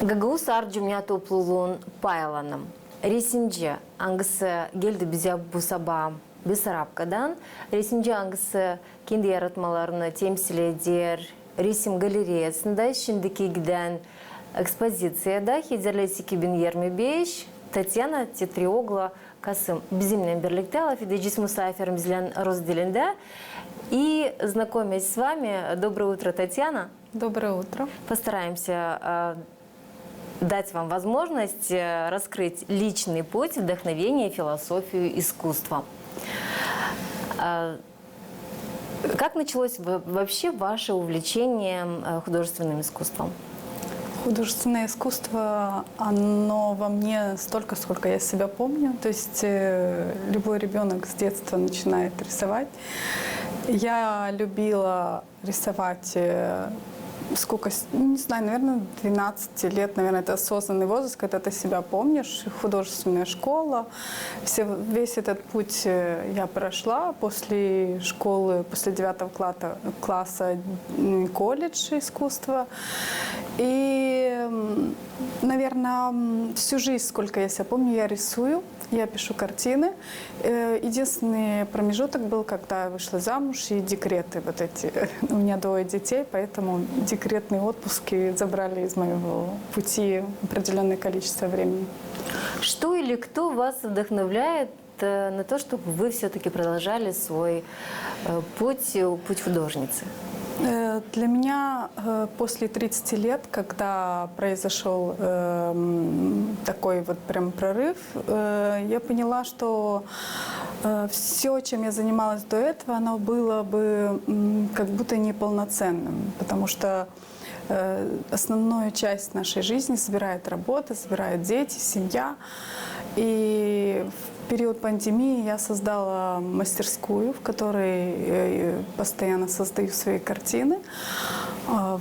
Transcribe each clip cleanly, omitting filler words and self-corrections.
Гагаус арджумя топлулун пайланым. Ресинже аңгысы гелді бізе бұсаба бісарапкадан. Ресинже аңгысы кенде яратмаларыны темсіледер ресим галереясында шындыкегден экспозицияда хедерлесі кебін 25 Татьяна Тетриогла Касым bizimle birlikte Алафиде Мусафиром зелен разделенде. И знакомясь с вами, доброе утро, Татьяна. Доброе утро. Постараемся дать вам возможность раскрыть личный путь, вдохновение, философию, искусства. Как началось вообще ваше увлечение художественным искусством? Художественное искусство, оно во мне столько, сколько я себя помню. То есть любой ребенок с детства начинает рисовать. Я любила рисовать сколько, не знаю, наверное, 12 лет, наверное, это осознанный возраст, когда ты себя помнишь, художественная школа. Весь этот путь я прошла после школы, после 9 класса колледж искусства. И, наверное, всю жизнь, сколько я себя помню, я рисую. Я пишу картины. Единственный промежуток был, когда я вышла замуж, и декреты вот эти. У меня 2 детей, поэтому декретные отпуски забрали из моего пути определенное количество времени. Что или кто вас вдохновляет на то, чтобы вы все-таки продолжали свой путь художницы? Для меня после 30 лет, когда произошел такой вот прям прорыв, я поняла, что все, чем я занималась до этого, оно было бы как будто неполноценным, потому что основную часть нашей жизни забирает работа, забирают дети, семья. И в период пандемии я создала мастерскую, в которой постоянно создаю свои картины.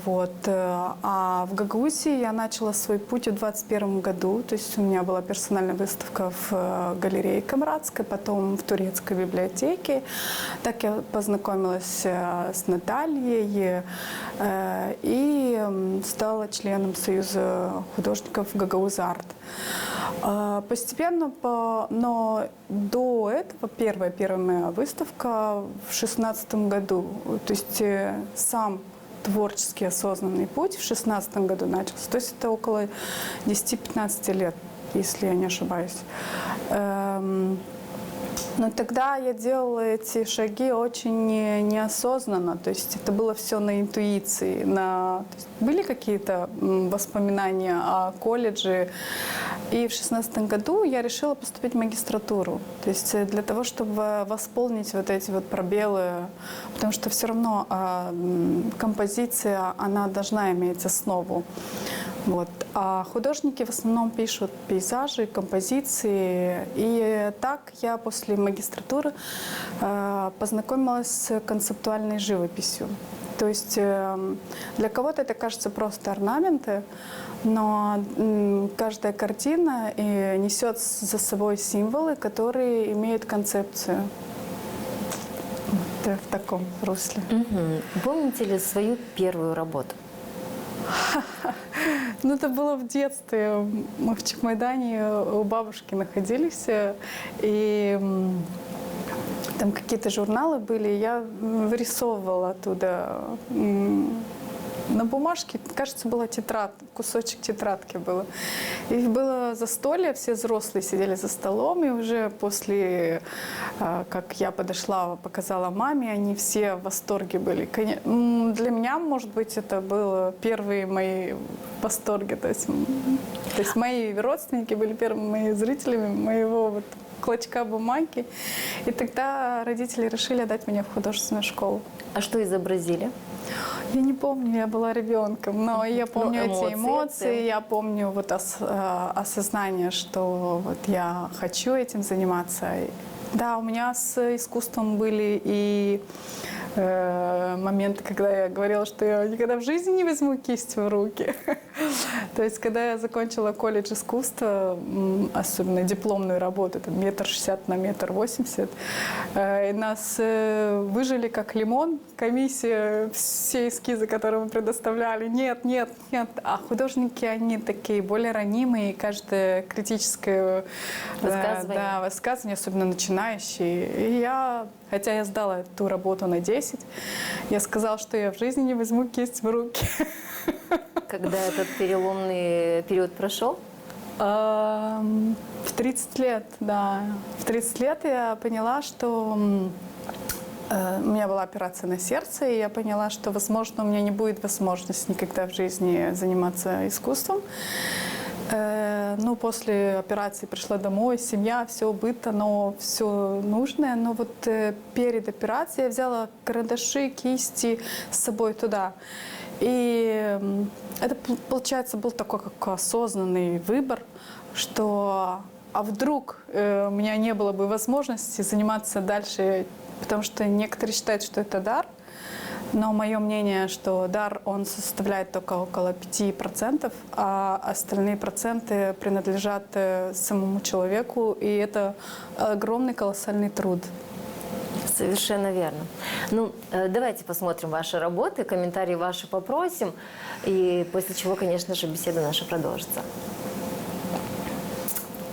Вот. А в Гагаузе я начала свой путь в 2021 году. То есть у меня была персональная выставка в галерее Камрадской, потом в Турецкой библиотеке. Так я познакомилась с Натальей и стала членом Союза художников Гагауз Арт. Постепенно, но до этого первая моя выставка в 2016 году. То есть сам творческий осознанный путь в 2016 году начался. То есть это около 10-15 лет, если я не ошибаюсь. Но тогда я делала эти шаги очень неосознанно, то есть это было все на интуиции. Были какие-то воспоминания о колледже, и в 2016 году я решила поступить в магистратуру. То есть для того, чтобы восполнить вот эти вот пробелы, потому что все равно композиция, она должна иметь основу. Вот. А художники в основном пишут пейзажи, композиции. И так я после магистратуры познакомилась с концептуальной живописью. То есть для кого-то это кажется просто орнаменты, но каждая картина несет за собой символы, которые имеют концепцию. Вот в таком русле. Помните ли свою первую работу? Ну, это было в детстве. Мы в Чекмайдане у бабушки находились, и там какие-то журналы были, я вырисовывала оттуда на бумажке, кажется, была тетрадь, кусочек тетрадки было. И было застолье, все взрослые сидели за столом, и уже после, как я подошла, показала маме, они все в восторге были. Для меня, может быть, это было первые мои восторги. То есть мои родственники были первыми моими зрителями моего вот клочка бумаги. И тогда родители решили отдать меня в художественную школу. А что изобразили? Я не помню, я была ребенком, но я помню эти эмоции, я помню вот осознание, что вот я хочу этим заниматься. Да, у меня с искусством были и моменты, когда я говорила, что я никогда в жизни не возьму кисть в руки. То есть, когда я закончила колледж искусства, особенно дипломную работу, там 1,60 на 1,80 и нас выжили как лимон. Комиссия, все эскизы, которые мы предоставляли, нет, нет, нет. А художники, они такие более ранимые, и каждое критическое высказывание, особенно начинающие. И я, хотя я сдала эту работу на 10, я сказала, что я в жизни не возьму кисть в руки. Когда этот переломный период прошел? В 30 лет, да. В 30 лет я поняла, что у меня была операция на сердце, и я поняла, что, возможно, у меня не будет возможности никогда в жизни заниматься искусством. Ну, после операции пришла домой, семья, все, быт, оно все нужное. Но вот перед операцией я взяла карандаши, кисти с собой туда. И это, получается, был такой как осознанный выбор, что а вдруг у меня не было бы возможности заниматься дальше, потому что некоторые считают, что это дар, но мое мнение, что дар, он составляет только около 5%, а остальные проценты принадлежат самому человеку, и это огромный колоссальный труд. Совершенно верно. Ну, давайте посмотрим ваши работы, комментарии ваши попросим, и после чего, конечно же, беседа наша продолжится.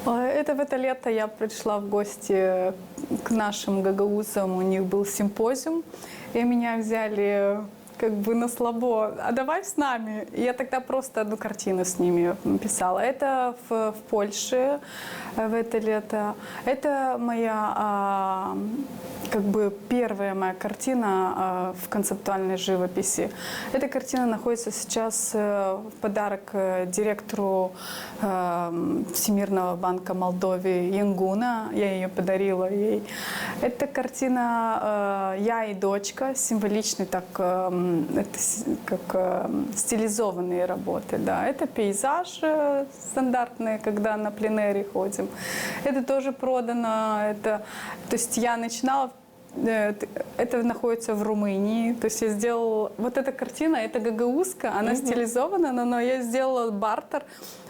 Это в это лето я пришла в гости к нашим гагаузам, у них был симпозиум, и меня взяли как бы на слабо, а давай с нами. И я тогда просто одну картину с ними писала. Это в Польше в это лето. Это моя как бы первая моя картина в концептуальной живописи. Эта картина находится сейчас в подарок директору Всемирного банка Молдовы Янгуна. Я ее подарила ей. Эта картина «Я и дочка», символичный, так, это как стилизованные работы. Да. Это пейзаж стандартный, когда на пленэре ходим. Это тоже продано. То есть я начинала. Это находится в Румынии. То есть я сделала... Вот эта картина, это гагаузка, она стилизована, но я сделала бартер,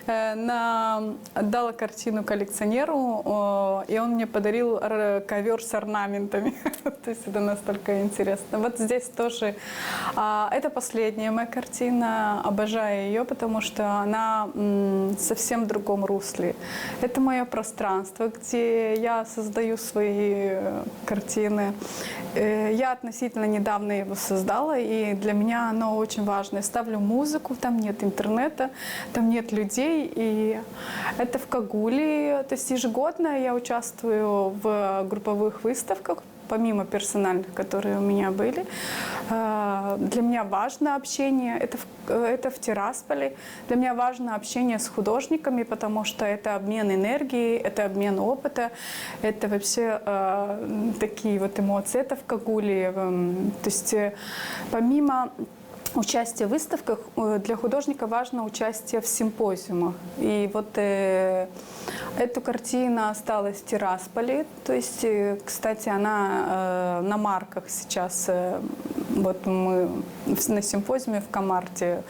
отдала картину коллекционеру, и он мне подарил ковер с орнаментами. То есть это настолько интересно. Вот здесь тоже... Это последняя моя картина. Обожаю ее, потому что она совсем в другом русле. Это мое пространство, где я создаю свои картины. Я относительно недавно его создала, и для меня оно очень важно. Я ставлю музыку, там нет интернета, там нет людей, и это в Кагуле. То есть ежегодно я участвую в групповых выставках, помимо персональных, которые у меня были. Для меня важно общение, это в Тирасполе. Для меня важно общение с художниками, потому что это обмен энергией, это обмен опыта, это вообще такие вот эмоции. Это в Кагуле. То есть помимо участие в выставках, для художника важно участие в симпозиумах. И вот эта картина осталась в Тирасполе. То есть, кстати, она на марках сейчас. Вот мы на симпозиуме в Камарте.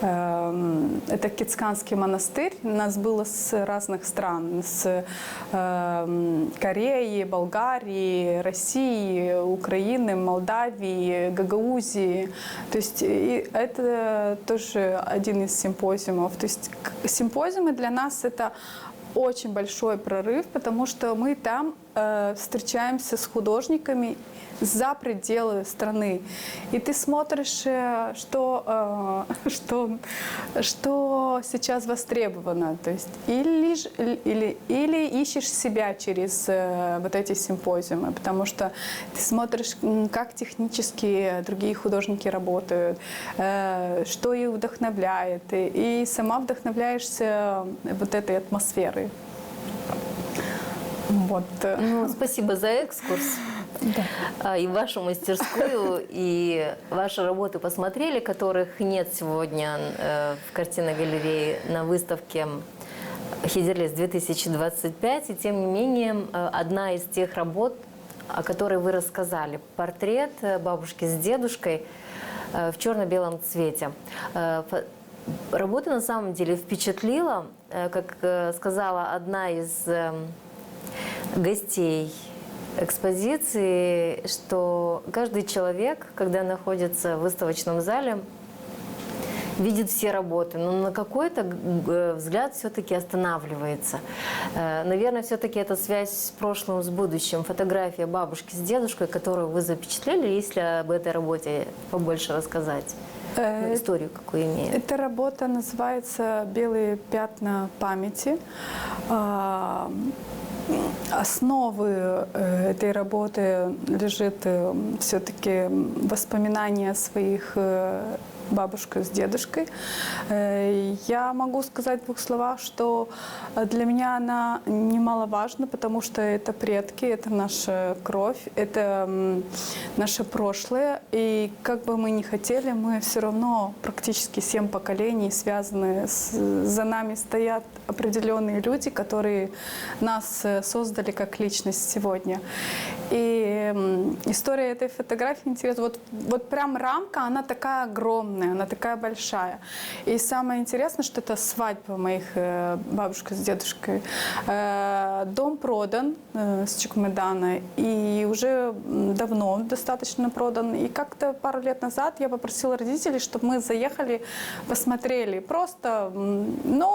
Это Кицканский монастырь. Нас было с разных стран. С Кореи, Болгарии, России, Украины, Молдавии, Гагаузии. То есть и это тоже один из симпозиумов. То есть симпозиумы для нас это очень большой прорыв, потому что мы там встречаемся с художниками за пределы страны. И ты смотришь, что сейчас востребовано. То есть или ищешь себя через вот эти симпозиумы, потому что ты смотришь, как технически другие художники работают, что их вдохновляет, и сама вдохновляешься вот этой атмосферой. Вот. Ну, спасибо за экскурс. Да. И вашу мастерскую, и ваши работы посмотрели, которых нет сегодня в картинной галерее на выставке «Хизерлес 2025». И тем не менее, одна из тех работ, о которой вы рассказали, портрет бабушки с дедушкой в черно-белом цвете. работа на самом деле впечатлила, как сказала одна из гостей экспозиции, что каждый человек, когда находится в выставочном зале, видит все работы, но на какой-то взгляд все-таки останавливается. Наверное, все-таки это связь с прошлым, с будущим. Фотография бабушки с дедушкой, которую вы запечатлели, если об этой работе побольше рассказать. Историю какую имеет. Эта работа называется «Белые пятна памяти». Основы этой работы лежит все-таки воспоминания своих бабушкой с дедушкой. Я могу сказать в двух словах, что для меня она немаловажна, потому что это предки, это наша кровь, это наше прошлое. И как бы мы ни хотели, мы все равно практически 7 поколений связаны. За нами стоят определенные люди, которые нас создали как личность сегодня. И история этой фотографии интересна. Вот прям рамка, она такая огромная, она такая большая. И самое интересное, что это свадьба моих бабушки с дедушкой. Дом продан с Чекмедана, и уже давно достаточно продан. И как-то пару лет назад я попросила родителей, чтобы мы заехали, посмотрели. Просто,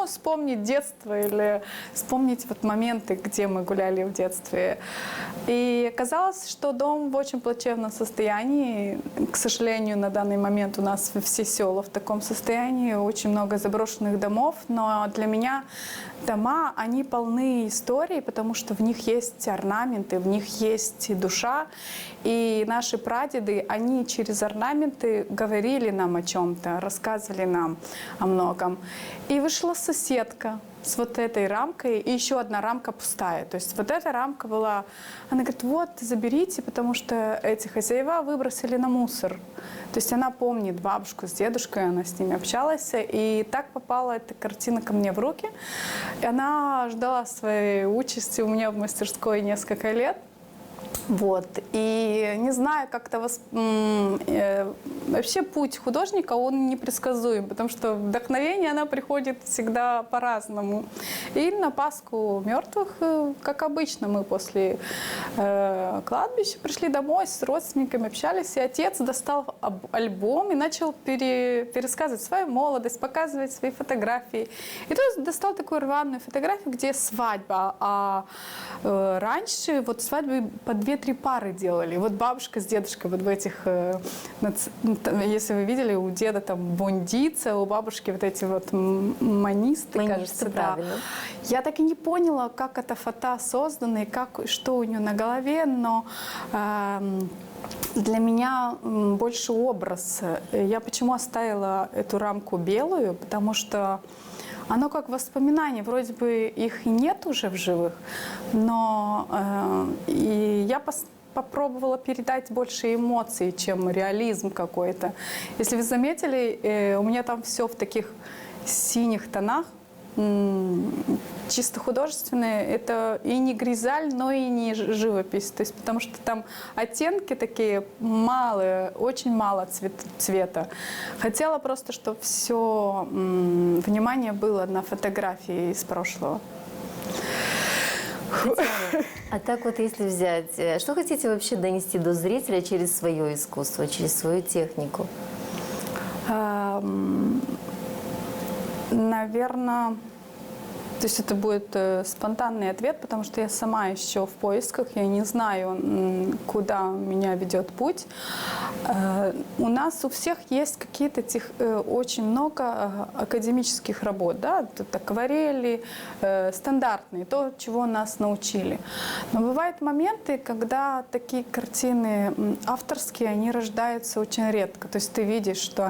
вспомнить детство или вспомнить вот моменты, где мы гуляли в детстве. И оказалось, что дом в очень плачевном состоянии. К сожалению, на данный момент у нас все села в таком состоянии, очень много заброшенных домов, но для меня дома, они полны историй, потому что в них есть орнаменты, в них есть душа, и наши прадеды, они через орнаменты говорили нам о чем-то, рассказывали нам о многом. И вышла соседка с вот этой рамкой, и еще одна рамка пустая. То есть вот эта рамка была, она говорит, вот, заберите, потому что эти хозяева выбросили на мусор. То есть она помнит бабушку с дедушкой, она с ними общалась, и так попала эта картина ко мне в руки. И она ждала своей участи у меня в мастерской несколько лет. Вот. И не знаю, как-то вообще путь художника, он непредсказуем, потому что вдохновение, оно приходит всегда по-разному. И на Пасху мертвых, как обычно, мы после кладбища пришли домой с родственниками, общались, и отец достал альбом и начал пересказывать свою молодость, показывать свои фотографии. И тут достал такую рваную фотографию, где свадьба, а раньше вот свадьбы по 2-3 пары делали. Вот бабушка с дедушкой вот в этих, если вы видели, у деда там бундица, у бабушки вот эти вот манисты, кажется, да. Я так и не поняла, как эта фото создана и что у нее на голове, но для меня больше образ. Я почему оставила эту рамку белую? Потому что оно как воспоминание, вроде бы их и нет уже в живых, но и я попробовала передать больше эмоций, чем реализм какой-то. Если вы заметили, у меня там все в таких синих тонах, чисто художественные. Это и не гризаль, но и не живопись. То есть, потому что там оттенки такие малые, очень мало цвета. Хотела просто, чтобы все внимание было на фотографии из прошлого. Татьяна, а так вот если взять, что хотите вообще донести до зрителя через свое искусство, через свою технику? Наверное, то есть это будет спонтанный ответ, потому что я сама еще в поисках, я не знаю, куда меня ведет путь. У нас у всех есть какие-то очень много академических работ, да, тут акварели, стандартные, то, чего нас научили. Но бывают моменты, когда такие картины авторские, они рождаются очень редко. То есть ты видишь, что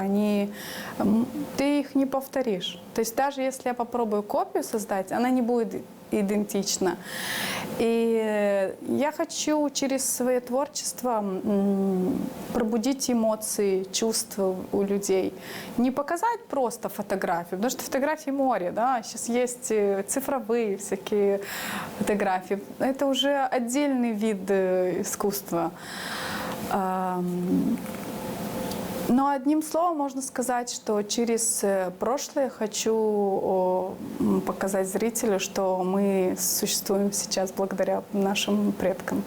ты их не повторишь. То есть даже если я попробую копию создать, она не будет идентична. И я хочу через свое творчество пробудить эмоции, чувства у людей. Не показать просто фотографию, потому что фотографии море, да, сейчас есть цифровые всякие фотографии. Это уже отдельный вид искусства. Но одним словом можно сказать, что через прошлое хочу показать зрителю, что мы существуем сейчас благодаря нашим предкам.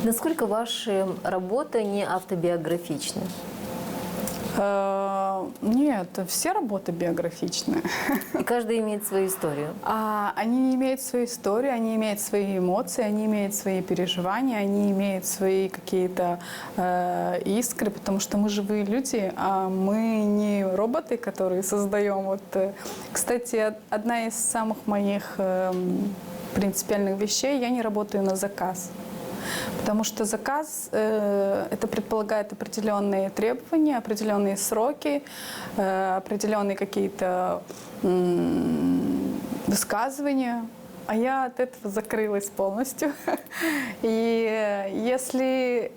Насколько ваши работы не автобиографичны? Нет, все работы биографичные. И каждый имеет свою историю. Они не имеют свою историю, они имеют свои эмоции, они имеют свои переживания, они имеют свои какие-то искры, потому что мы живые люди, а мы не роботы, которые создаем. Кстати, одна из самых моих принципиальных вещей — я не работаю на заказ. Потому что заказ это предполагает определенные требования, определенные сроки, определенные какие-то высказывания. А я от этого закрылась полностью. И если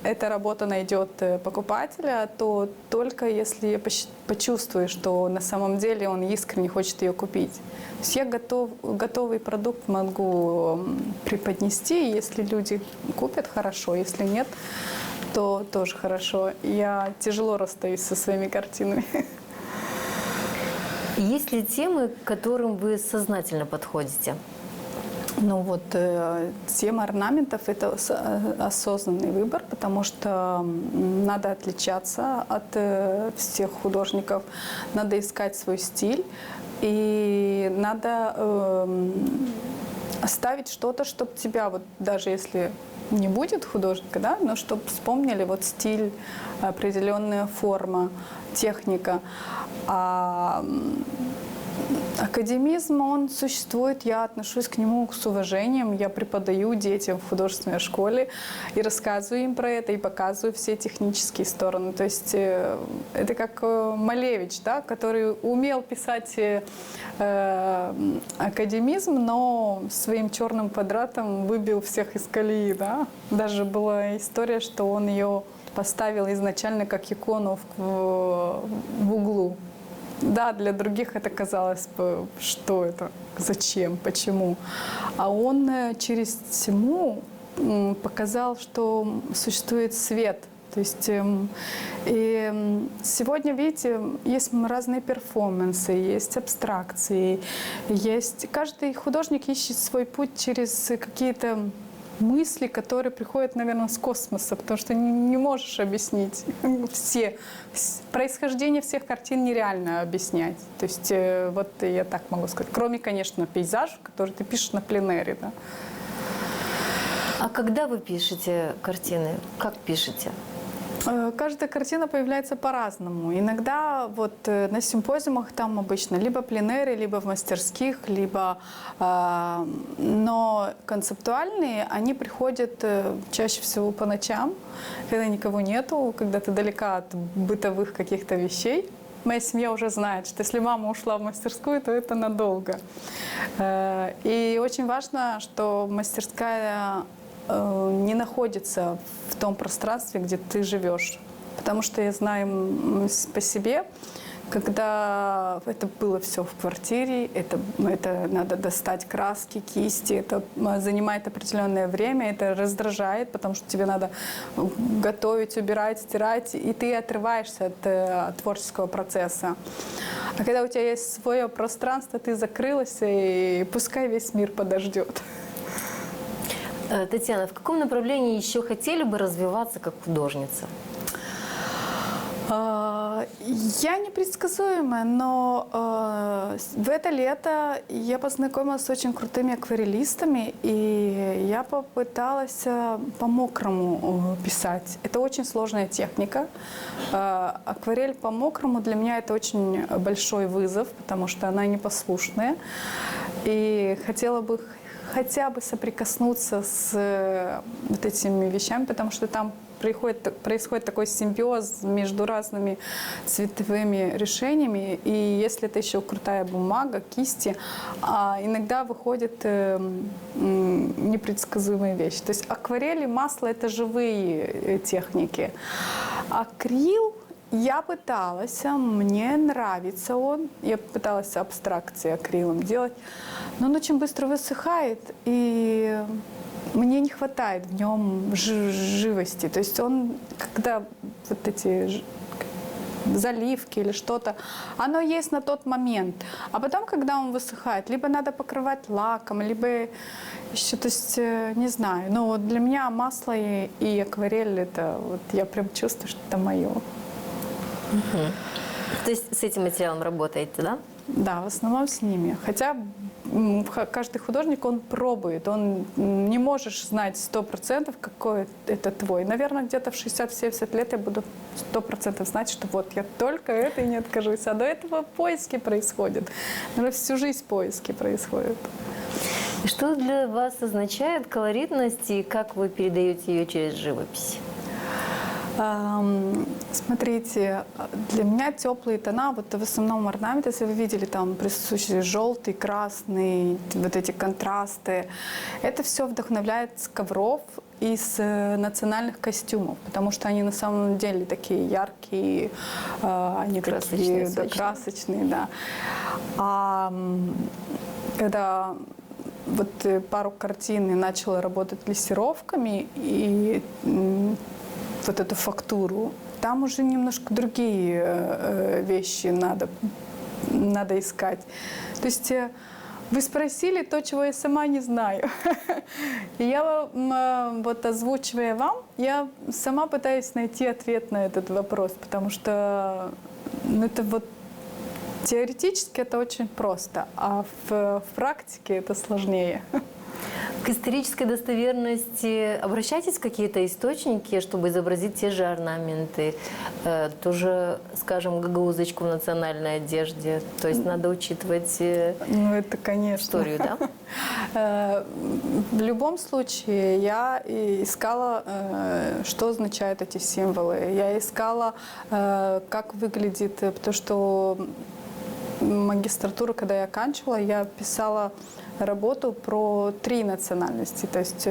эта работа найдет покупателя, то только если я почувствую, что на самом деле он искренне хочет ее купить. То есть я готовый продукт могу преподнести, и если люди купят — хорошо, если нет, то тоже хорошо. Я тяжело расстаюсь со своими картинами. Есть ли темы, к которым вы сознательно подходите? Ну вот тема орнаментов — это осознанный выбор, потому что надо отличаться от всех художников, надо искать свой стиль, и надо оставить что-то, чтобы тебя, вот даже если не будет художника, да, но чтобы вспомнили вот стиль, определенная форма, техника. Академизм, он существует, я отношусь к нему с уважением, я преподаю детям в художественной школе и рассказываю им про это, и показываю все технические стороны. То есть это как Малевич, да, который умел писать академизм, но своим черным квадратом выбил всех из колеи. Да? Даже была история, что он ее поставил изначально как икону в углу. Да, для других это казалось бы, что это, зачем, почему. А он через тьму показал, что существует свет. То есть и сегодня, видите, есть разные перформансы, есть абстракции, есть... Каждый художник ищет свой путь через какие-то мысли, которые приходят, наверное, с космоса, потому что не можешь объяснить все. Происхождение всех картин нереально объяснять. То есть вот я так могу сказать. Кроме, конечно, пейзажа, который ты пишешь на пленэре. Да. А когда вы пишете картины? Как пишете? Каждая картина появляется по-разному. Иногда вот на симпозиумах там обычно либо пленэры, либо в мастерских, либо... но концептуальные, они приходят чаще всего по ночам, когда никого нету, когда ты далека от бытовых каких-то вещей. Моя семья уже знает, что если мама ушла в мастерскую, то это надолго. И очень важно, что мастерская не находится в том пространстве, где ты живешь. Потому что я знаю по себе, когда это было все в квартире, это надо достать краски, кисти, это занимает определенное время, это раздражает, потому что тебе надо готовить, убирать, стирать, и ты отрываешься от творческого процесса. А когда у тебя есть свое пространство, ты закрылась, и пускай весь мир подождет. Татьяна, в каком направлении еще хотели бы развиваться как художница? Я непредсказуемая, но в это лето я познакомилась с очень крутыми акварелистами, и я попыталась по-мокрому писать. Это очень сложная техника. Акварель по-мокрому для меня это очень большой вызов, потому что она непослушная. И хотела бы хотя бы соприкоснуться с вот этими вещами, потому что там происходит такой симбиоз между разными цветовыми решениями. И если это еще крутая бумага, кисти, иногда выходят непредсказуемые вещи. То есть акварель и масло — это живые техники. Акрил я пыталась, мне нравится он. Я пыталась абстракции акрилом делать, но он очень быстро высыхает, и мне не хватает в нем живости. То есть он, когда вот эти заливки или что-то, оно есть на тот момент. А потом, когда он высыхает, либо надо покрывать лаком, либо еще, то есть, не знаю. Но вот для меня масло и акварель, это вот я прям чувствую, что это мое. То есть с этим материалом работаете, да? Да, в основном с ними. Хотя каждый художник, он пробует, он не можешь знать 100%, какой это твой. Наверное, где-то в 60-70 лет я буду 100% знать, что вот я только это и не откажусь. А до этого поиски происходят. Наверное, всю жизнь поиски происходят. И что для вас означает колоритность и как вы передаете ее через живопись? Смотрите, для меня теплые тона, вот в основном орнамент, если вы видели, там присутствующий желтый, красный, вот эти контрасты, это все вдохновляет с ковров и с национальных костюмов, потому что они на самом деле такие яркие, они красочные, такие красочные, да. Когда вот пару картин я начала работать глиссировками и вот эту фактуру, там уже немножко другие вещи надо искать. То есть вы спросили то, чего я сама не знаю. И я вот озвучивая вам, я сама пытаюсь найти ответ на этот вопрос, потому что это вот теоретически это очень просто, а в практике это сложнее. К исторической достоверности обращайтесь в какие-то источники, чтобы изобразить те же орнаменты, тоже, скажем, гагаузочку в национальной одежде. То есть надо учитывать это, конечно, историю, да? В любом случае я искала, что означают эти символы. Я искала, как выглядит, потому что магистратуру, когда я оканчивала, я писала работу про 3 национальности, то есть,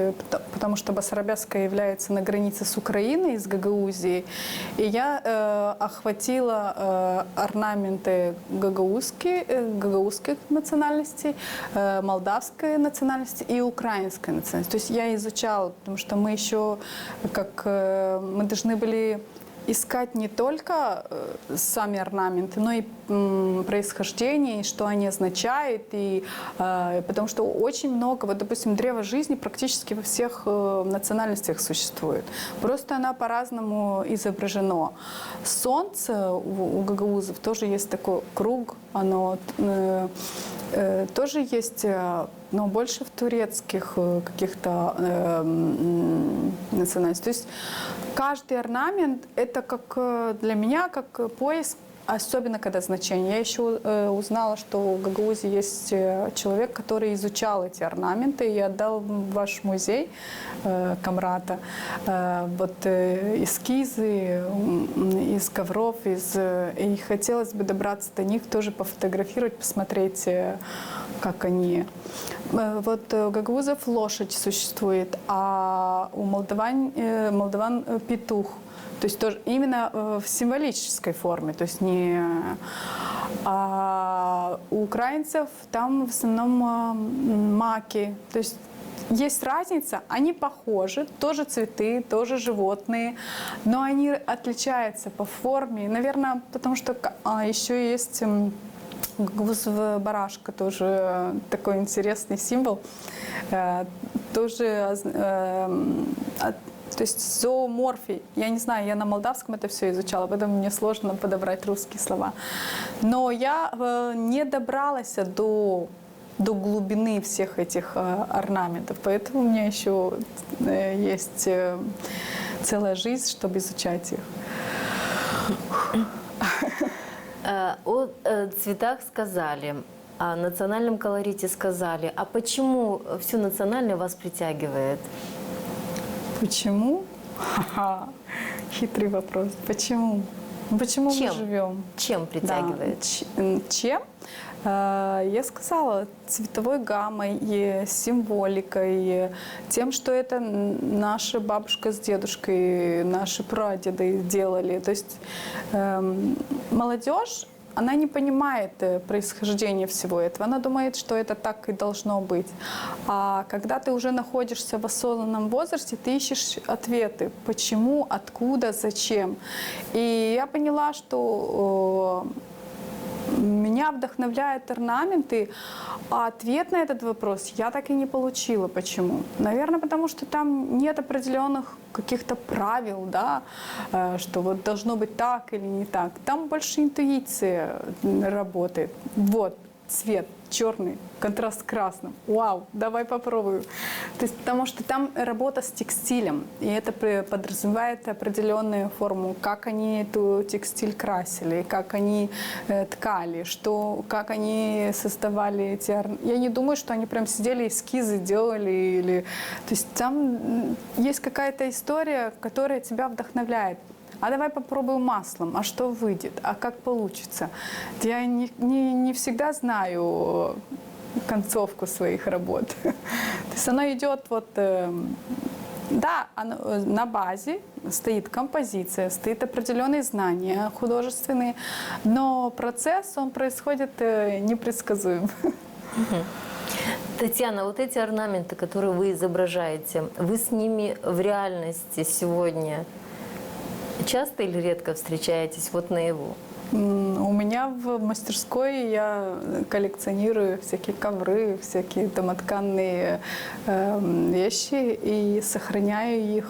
потому что Басарабяская является на границе с Украиной, с Гагаузией, и я охватила орнаменты гагаузских национальностей, молдавской национальности и украинской национальности. То есть я изучала, потому что мы еще, мы должны были искать не только сами орнаменты, но и происхождение, и что они означают, и, потому что очень много, вот, допустим, древо жизни практически во всех национальностях существует. Просто она по-разному изображено. Солнце у гагаузов тоже есть такой круг, оно тоже есть, но больше в турецких каких-то национальностях. То есть каждый орнамент – это как для меня, как поиск, особенно когда значение. Я еще узнала, что в Гагаузии есть человек, который изучал эти орнаменты и отдал в ваш музей Камрата вот эскизы из ковров, и хотелось бы добраться до них, тоже пофотографировать, посмотреть, как они. Вот у гагаузов лошадь существует, а у молдаван петух. То есть тоже именно в символической форме, то есть не... А у украинцев там в основном маки, то есть есть разница, они похожи, тоже цветы, тоже животные, но они отличаются по форме, наверное, потому что еще есть гагаузов барашка, тоже такой интересный символ, тоже... То есть зооморфий. Я не знаю, я на молдавском это все изучала, поэтому мне сложно подобрать русские слова. Но я не добралась до глубины всех этих орнаментов, поэтому у меня еще есть целая жизнь, чтобы изучать их. О цветах сказали, о национальном колорите сказали. А почему все национальное вас притягивает? Почему? Хитрый вопрос. Почему? Почему мы живем? Чем притягивает? Да. Чем? Я сказала, цветовой гаммой, и символикой, тем, что это наша бабушка с дедушкой, наши прадеды делали. То есть молодежь она не понимает происхождение всего этого. Она думает, что это так и должно быть. А когда ты уже находишься в осознанном возрасте, ты ищешь ответы. Почему, откуда, зачем. И я поняла, что меня вдохновляют орнаменты, а ответ на этот вопрос я так и не получила. Почему? Наверное, потому что там нет определенных каких-то правил, да, что вот должно быть так или не так. Там больше интуиция работает. Вот цвет черный, контраст с красным. Вау, давай попробую. То есть, потому что там работа с текстилем, и это подразумевает определенную форму, как они эту текстиль красили, как они ткали, как они создавали эти... Я не думаю, что они прям сидели, эскизы делали. Или... То есть там есть какая-то история, которая тебя вдохновляет. А давай попробуем маслом, а что выйдет, а как получится. Я не всегда знаю концовку своих работ. То есть оно идет вот... Да, на базе стоит композиция, стоит определенные знания художественные, но процесс, он происходит непредсказуем. Татьяна, вот эти орнаменты, которые вы изображаете, вы с ними в реальности сегодня часто или редко встречаетесь вот наяву? У меня в мастерской я коллекционирую всякие ковры, всякие домотканные вещи и сохраняю их.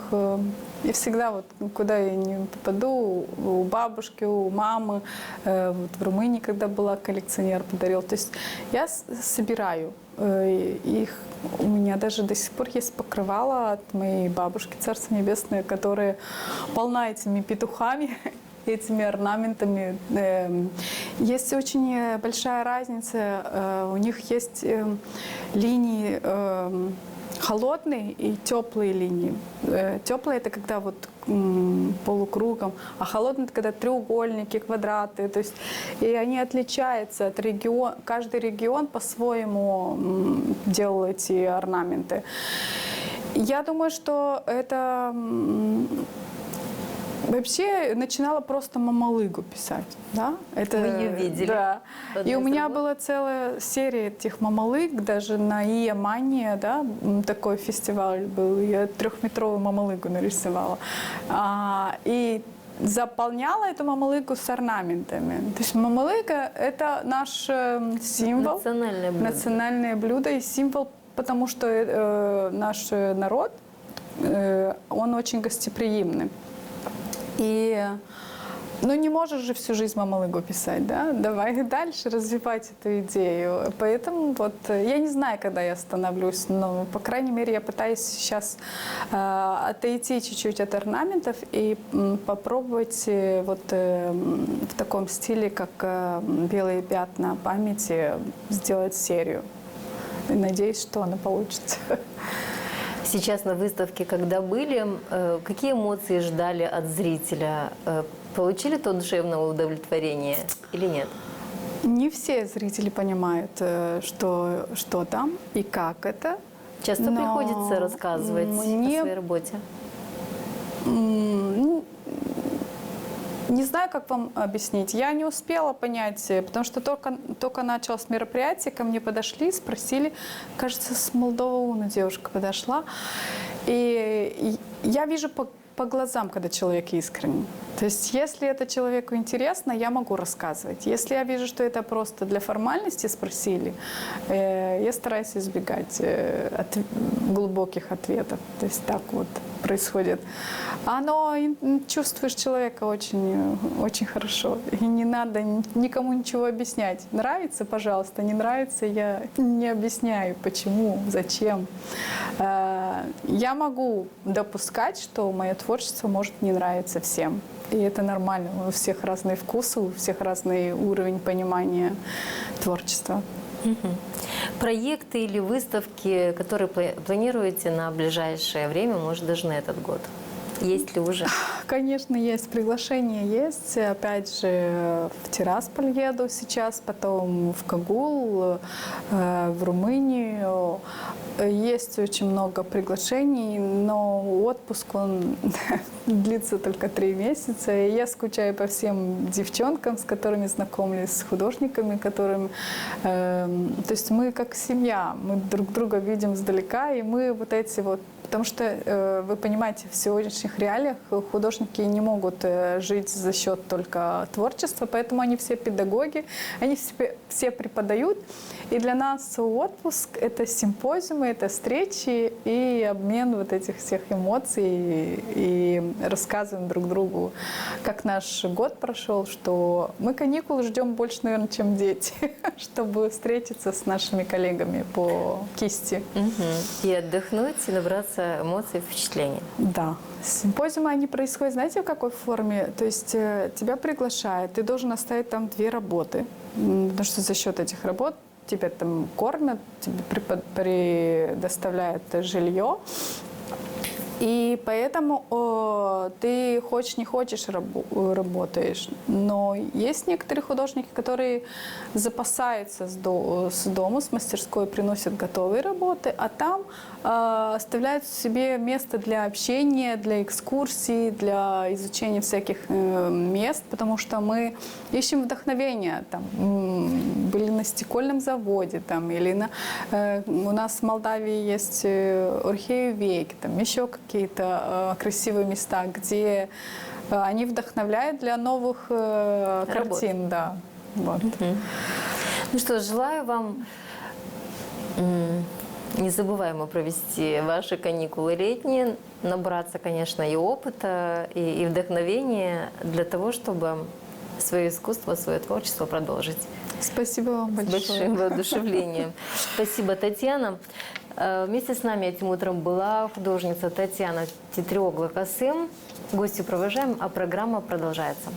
И всегда, вот, куда я не попаду, у бабушки, у мамы, вот в Румынии, когда была, коллекционер подарил. То есть я собираю их. У меня даже до сих пор есть покрывало от моей бабушки, Царство Небесное, которая полна этими петухами, этими орнаментами. Есть очень большая разница. У них есть линии холодные и теплые линии. Теплые — это когда вот полукругом, а холодные — это когда треугольники, квадраты. То есть, и они отличаются от региона. Каждый регион по-своему делал эти орнаменты. Я думаю, что это... Вообще начинала просто мамалыгу писать, да? Это, вы ее видели? Да. И у меня работ? была целая серия этих мамалыг, даже на Иемане, да, такой фестиваль был. Я 3-метровую мамалыгу нарисовала. И заполняла эту мамалыгу с орнаментами. То есть мамалыга — это наш символ. Национальное блюдо. Национальное блюдо и символ, потому что наш народ, он очень гостеприимный. И, ну, не можешь же всю жизнь мамалыгу писать, да? Давай дальше развивать эту идею. Поэтому вот я не знаю, когда я остановлюсь, но, по крайней мере, я пытаюсь сейчас отойти чуть-чуть от орнаментов и попробовать вот в таком стиле, как белые пятна памяти, сделать серию. И надеюсь, что она получится. Сейчас на выставке, когда были, какие эмоции ждали от зрителя? Получили то душевное удовлетворение или нет? Не все зрители понимают, что там и как это. Часто приходится рассказывать о своей работе? Не знаю, как вам объяснить. Я не успела понять, потому что только началось мероприятие, ко мне подошли, спросили, кажется, с Молдовы девушка подошла. И я вижу по глазам, когда человек искренний. То есть, если это человеку интересно, я могу рассказывать. Если я вижу, что это просто для формальности спросили, я стараюсь избегать глубоких ответов. То есть так вот происходит. Но чувствуешь человека очень, очень хорошо. И не надо никому ничего объяснять. Нравится — пожалуйста. Не нравится — я не объясняю, почему, зачем. Я могу допускать, что мое творчество может не нравиться всем. И это нормально. У всех разные вкусы, у всех разный уровень понимания творчества. Проекты или выставки, которые планируете на ближайшее время, может, даже на этот год? Есть ли уже? Конечно, есть приглашение, есть. Опять же, в Тирасполь еду сейчас, потом в Кагул, в Румынию. Есть очень много приглашений, но отпуск, он длится только 3 месяца. И я скучаю по всем девчонкам, с которыми знакомлюсь, с художниками, которым... то есть мы как семья, мы друг друга видим издалека, и мы вот эти вот... Потому что, вы понимаете, в сегодняшних реалиях художники не могут жить за счет только творчества, поэтому они все педагоги, они все преподают. И для нас отпуск – это симпозиумы, это встречи и обмен вот этих всех эмоций. И рассказываем друг другу, как наш год прошел, что мы каникул ждем больше, наверное, чем дети, чтобы встретиться с нашими коллегами по кисти. И отдохнуть, и набраться эмоций, впечатлений. Да. Симпозиумы, они происходят, знаете, в какой форме? То есть тебя приглашают, ты должен оставить там 2 работы, потому что за счет этих работ тебя там кормят, тебе предоставляют жилье. И поэтому ты хочешь не хочешь работаешь. Но есть некоторые художники, которые запасаются с дому, с мастерской, приносят готовые работы, а там оставляют себе место для общения, для экскурсий, для изучения всяких мест, потому что мы ищем вдохновение. Там, были на стекольном заводе, там, или у нас в Молдавии есть Орхею-Вейк, там еще какие-то красивые места, где они вдохновляют для новых картин. Да. Вот. Ну что, желаю вам незабываемо провести ваши каникулы летние, набраться, конечно, и опыта, и вдохновения для того, чтобы свое искусство, свое творчество продолжить. Спасибо вам большое. С большим воодушевлением. Спасибо, Татьяна. Вместе с нами этим утром была художница Татьяна Титриогла-Касым. Гостью провожаем, а программа продолжается.